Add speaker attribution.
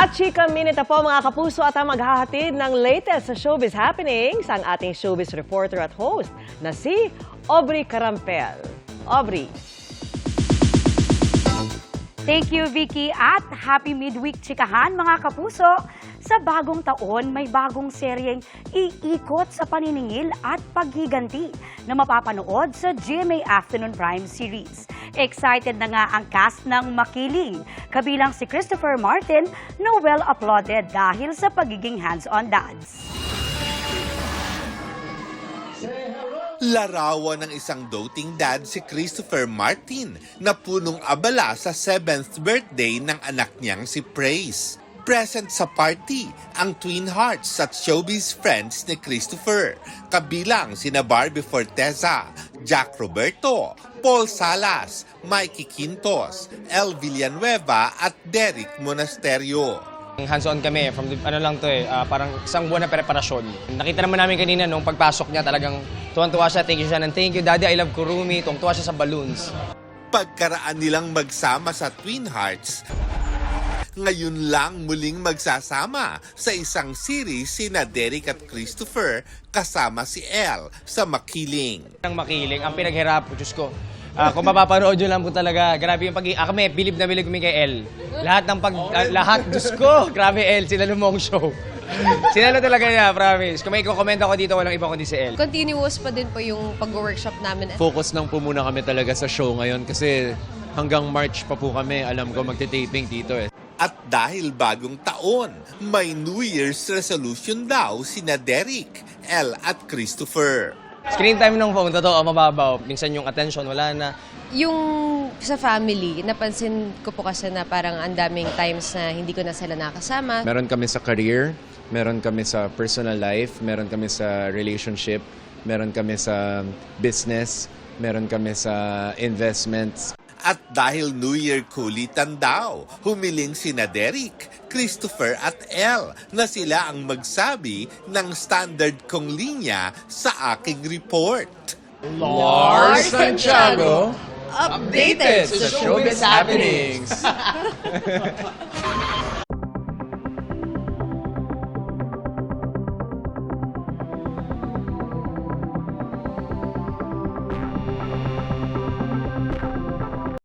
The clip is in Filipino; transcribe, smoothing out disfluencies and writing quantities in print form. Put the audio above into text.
Speaker 1: At chika minute na po mga kapuso at ang maghahatid ng latest sa showbiz happenings ang ating showbiz reporter at host na si Aubrey Carampel. Aubrey.
Speaker 2: Thank you, Vicky, at happy midweek chikahan mga kapuso. Sa bagong taon, may bagong seryeng iikot sa paniningil at paghiganti na mapapanood sa GMA Afternoon Prime Series. Excited na nga ang cast ng Makiling, kabilang si Christopher Martin na well applauded dahil sa pagiging hands-on dads.
Speaker 3: Larawan ng isang doting dad si Christopher Martin na punong abala sa 7th birthday ng anak niyang si Praise. Present sa party ang twin hearts at showbiz friends ni Christopher, kabilang sina Barbie Forteza, Jack Roberto, Paul Salas, Mikey Quintos, El Villanueva at Derek Monasterio.
Speaker 4: Hands-on kami, from the, parang isang buwan na preparasyon. Nakita naman namin kanina nung pagpasok niya, talagang tuwan-tuwa siya, thank you siya, and thank you Daddy, I love Kurumi, tuwang-tuwa siya sa balloons.
Speaker 3: Pagkaraan nilang magsama sa Twin Hearts, ngayon lang muling magsasama sa isang series sina Derek at Christopher kasama si Elle sa Makiling.
Speaker 4: Ang Makiling, ang pinaghirap, Diyos ko. Kung mapapanood nyo lang po talaga, grabe yung kami, bilib na bilib kami kay Elle. Lahat ng lahat, Diyos ko, grabe Elle, sila lumong show. Sinalo talaga niya, promise. Kung may i-comment ako dito, walang iba kundi si Elle.
Speaker 5: Continuous pa din po yung pag-workshop namin.
Speaker 6: Focus lang po muna kami talaga sa show ngayon kasi hanggang March pa po kami, alam ko magte-taping dito eh.
Speaker 3: At dahil bagong taon, may New Year's resolution daw sina Derek, Elle at Christopher.
Speaker 4: Screen time ng phone, totoo, mababaw. Minsan yung attention, wala na.
Speaker 5: Yung sa family, napansin ko po kasi na parang ang daming times na hindi ko na sila nakasama.
Speaker 6: Meron kami sa career, meron kami sa personal life, meron kami sa relationship, meron kami sa business, meron kami sa investments.
Speaker 3: At dahil New Year kulitan daw, humiling sina Derek, Christopher at Elle na sila ang magsabi ng standard kong linya sa aking report.
Speaker 6: Lars Santiago, updated sa showbiz happenings.